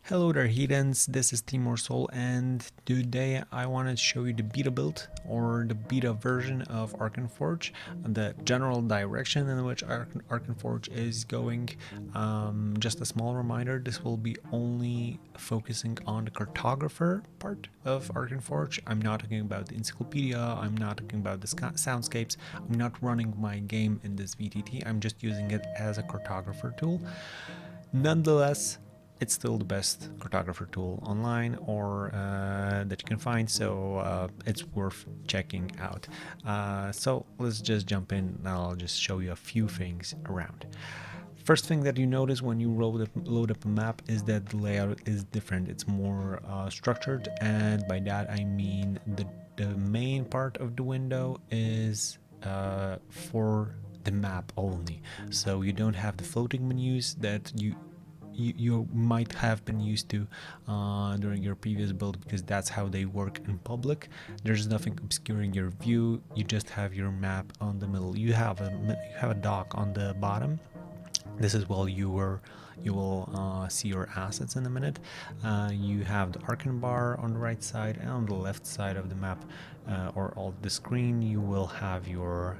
Hello there heathens, this is Timor Soul, and today I want to show you the beta build or the beta version of Arkenforge, the general direction in which Arkenforge is going. Just a small reminder, this will be only focusing on the cartographer part of Arkenforge. I'm not talking about the encyclopedia, I'm not talking about the soundscapes, I'm not running my game in this VTT, I'm just using it as a cartographer tool. Nonetheless, it's still the best cartographer tool online or that you can find, so it's worth checking out. So let's just jump in and I'll just show you a few things around. First thing that you notice when you load up a map is that the layout is different. It's more structured, and by that I mean the main part of the window is for the map only. So you don't have the floating menus that you might have been used to during your previous build, because that's how they work in public. There's nothing obscuring your view. You just have your map on the middle. You have a dock on the bottom. This is while you will see your assets in a minute. You have the Arken bar on the right side, and on the left side of the map or all the screen you will have your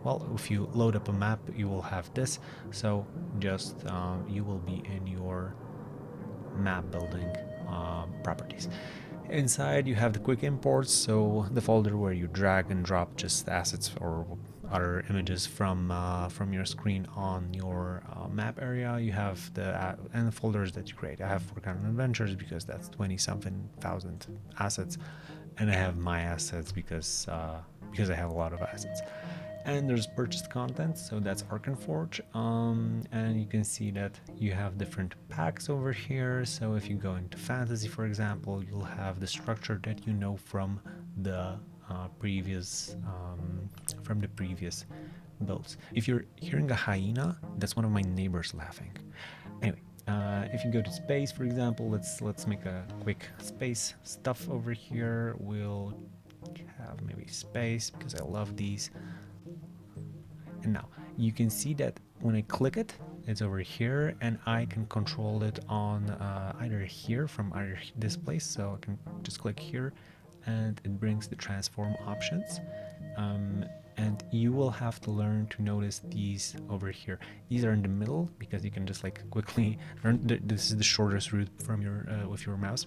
well, if you load up a map you will have this. So just you will be in your map building properties. Inside you have the quick imports, so the folder where you drag and drop just assets or other images from your screen on your map area. You have and the folders that you create. I have Forgotten Adventures because that's 20 something thousand assets, and I have my assets because I have a lot of assets. And there's purchased content, so that's Arkenforge, and you can see that you have different packs over here. So if you go into fantasy, for example, you'll have the structure that you know from the previous builds. If you're hearing a hyena, that's one of my neighbors laughing. Anyway, if you go to space, for example, let's make a quick space stuff over here. We'll have maybe space because I love these. And now you can see that when I click it, it's over here, and I can control it on either here from either this place. So I can just click here and it brings the transform options. And you will have to learn to notice these over here. These are in the middle because you can just like quickly learn. This is the shortest route from your with your mouse.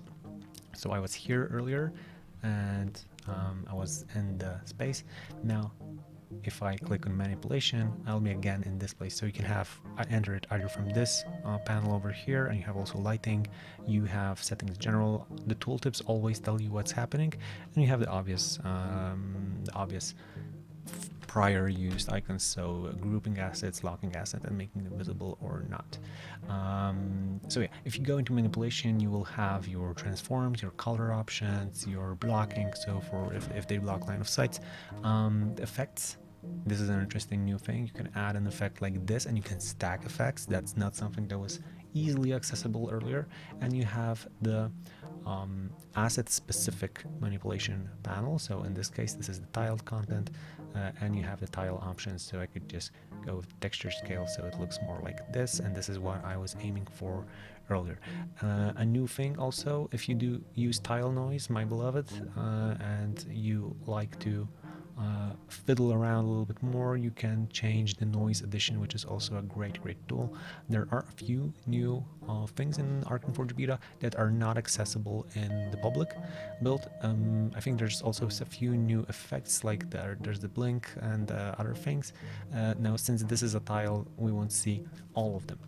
So I was here earlier and I was in the space. Now if I click on manipulation, I'll be again in this place. So you can have enter it either from this panel over here, and you have also lighting, you have settings general. The tooltips always tell you what's happening, and you have the obvious prior used icons, so grouping assets, locking assets, and making them visible or not. So yeah, if you go into manipulation, you will have your transforms, your color options, your blocking. So for if they block line of sight, effects. This is an interesting new thing. You can add an effect like this, and you can stack effects. That's not something that was easily accessible earlier. And you have the asset-specific manipulation panel. So in this case, this is the tiled content, and you have the tile options. So I could just go with texture scale, so it looks more like this. And this is what I was aiming for earlier. A new thing also, if you do use tile noise, my beloved, and you like to fiddle around a little bit more, you can change the noise addition, which is also a great tool. There are a few new things in Arkenforge beta that are not accessible in the public build. I think there's also a few new effects, like there's the blink and other things. Now since this is a tile, we won't see all of them.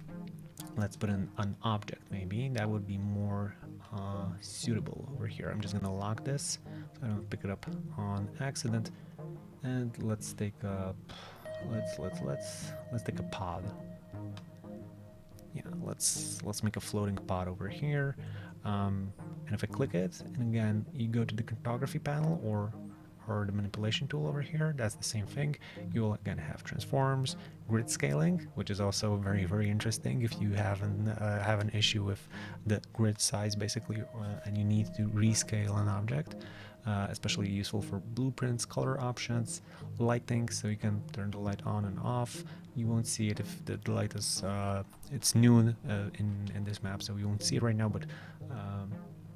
Let's put in an object, maybe that would be more suitable over here. I'm just gonna lock this so I don't pick it up on accident. And let's take a let's take a pod. Yeah, let's make a floating pod over here. And if I click it, and again you go to the cartography panel or the manipulation tool over here, that's the same thing. You will again have transforms, grid scaling, which is also very interesting if you have an issue with the grid size basically, and you need to rescale an object. especially useful for blueprints, color options, lighting, so you can turn the light on and off. You won't see it if the light is it's noon in this map, so you won't see it right now, but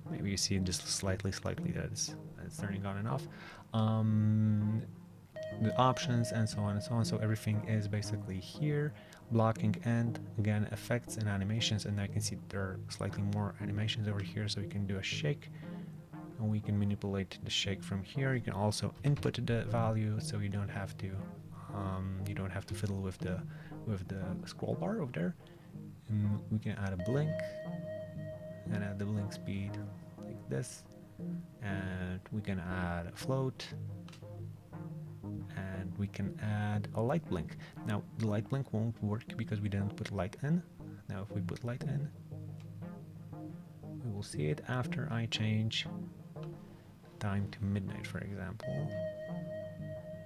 maybe you see it just slightly that it's turning on and off. The options and so on and so on, so everything is basically here. Blocking and again effects and animations, and I can see there are slightly more animations over here, so we can do a shake and we can manipulate the shake from here. You can also input the value, so you don't have to fiddle with the scroll bar over there. And we can add a blink and add the blink speed like this, and we can add a float, and we can add a light blink. Now the light blink won't work because we didn't put light in. Now if we put light in, we will see it after I change time to midnight, for example.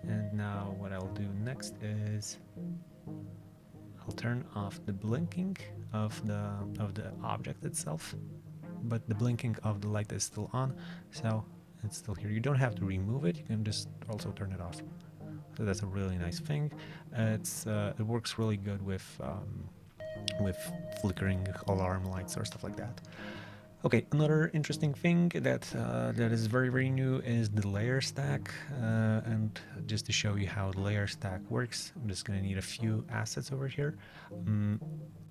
And now what I'll do next is I'll turn off the blinking of the object itself, but the blinking of the light is still on, so it's still here. You don't have to remove it, you can just also turn it off. So that's a really nice thing. It works really good with flickering alarm lights or stuff like that. Okay, another interesting thing that is very new is the layer stack, and just to show you how the layer stack works, I'm just going to need a few assets over here.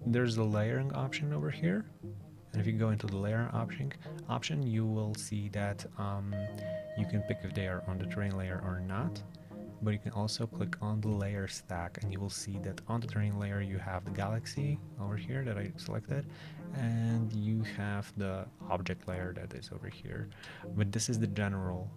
There's a layering option over here, and if you go into the layer option, you will see that you can pick if they are on the terrain layer or not. But you can also click on the layer stack, and you will see that on the terrain layer you have the galaxy over here that I selected, and you have the object layer that is over here. But this is the general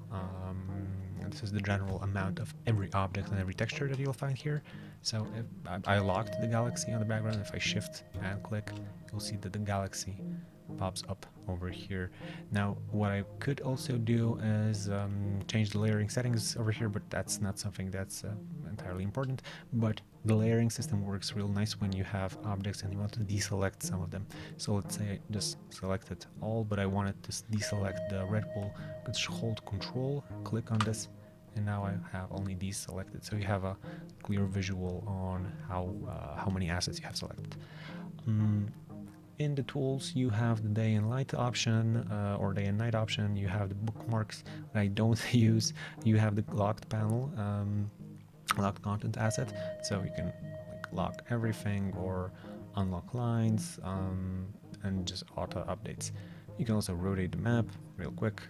amount of every object and every texture that you'll find here. So if I locked the galaxy on the background, if I shift and click, you'll see that the galaxy pops up over here. Now what I could also do is change the layering settings over here, but that's not something that's entirely important. But the layering system works real nice when you have objects and you want to deselect some of them. So let's say I just selected all, but I wanted to deselect the red ball. Just hold Control, click on this, and now I have only these selected, so you have a clear visual on how many assets you have selected. In the tools, you have the day and light option, or day and night option. You have the bookmarks that I don't use. You have the locked panel, locked content asset, so you can like lock everything or unlock lines, and just auto updates. You can also rotate the map real quick,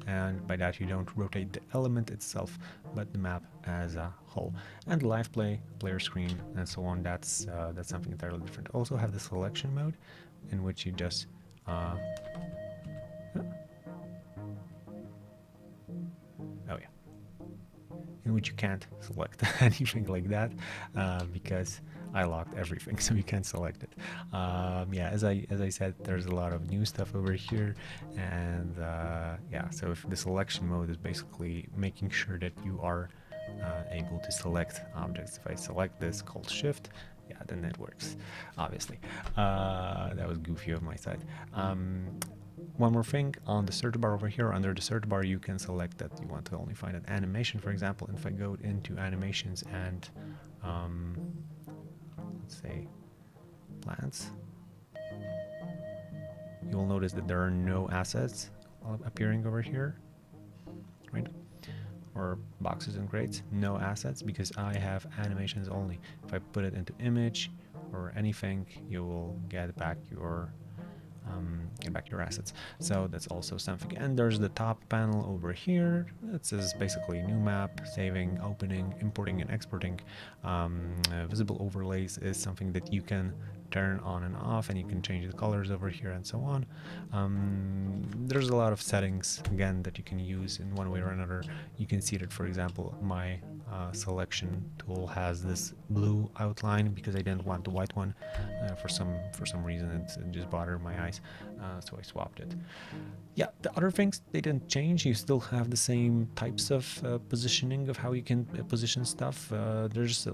and by that you don't rotate the element itself, but the map as a whole. And live play, player screen, and so on, that's something entirely different. Also have the selection mode, in which you just in which you can't select anything like that, because I locked everything, so you can't select it. Yeah, as I said, there's a lot of new stuff over here, and yeah, so if the selection mode is basically making sure that you are able to select objects. If I select this, called Shift, yeah, then it works, obviously. That was goofy on my side. One more thing, on the search bar over here, under the search bar, you can select that you want to only find an animation, for example. If I go into animations and let's say plants, you will notice that there are no assets appearing over here, right? Or boxes and crates, no assets, because I have animations only. If I put it into image or anything, you will get back your assets. So that's also something. And there's the top panel over here. It says basically new map, saving, opening, importing and exporting. Visible overlays is something that you can turn on and off, and you can change the colors over here and so on. There's a lot of settings, again, that you can use in one way or another. You can see that, for example, my selection tool has this blue outline because I didn't want the white one. For some reason it just bothered my eyes, so I swapped it. Yeah, the other things, they didn't change. You still have the same types of positioning of how you can position stuff. There's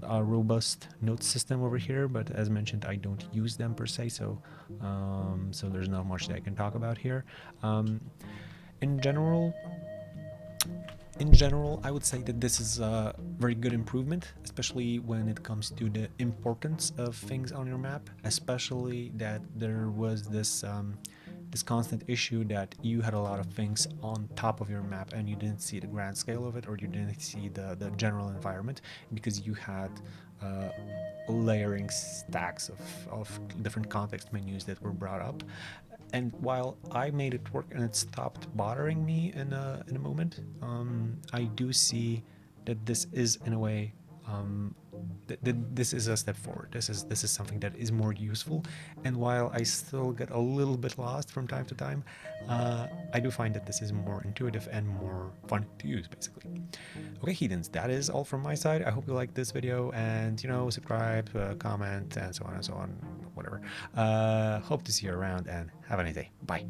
a robust note system over here, but as mentioned, I don't use them per se, so so there's not much that I can talk about here. In general, in general, I would say that this is a very good improvement, especially when it comes to the importance of things on your map, especially that there was this constant issue that you had a lot of things on top of your map and you didn't see the grand scale of it, or you didn't see the general environment because you had uh, layering stacks of different context menus that were brought up. And while I made it work and it stopped bothering me in a moment, I do see that this is in a way this is a step forward. This is something that is more useful. And while I still get a little bit lost from time to time, I do find that this is more intuitive and more fun to use, basically. Okay, heathens, that is all from my side. I hope you liked this video, and subscribe, comment, and so on, whatever. Hope to see you around, and have a nice day. Bye.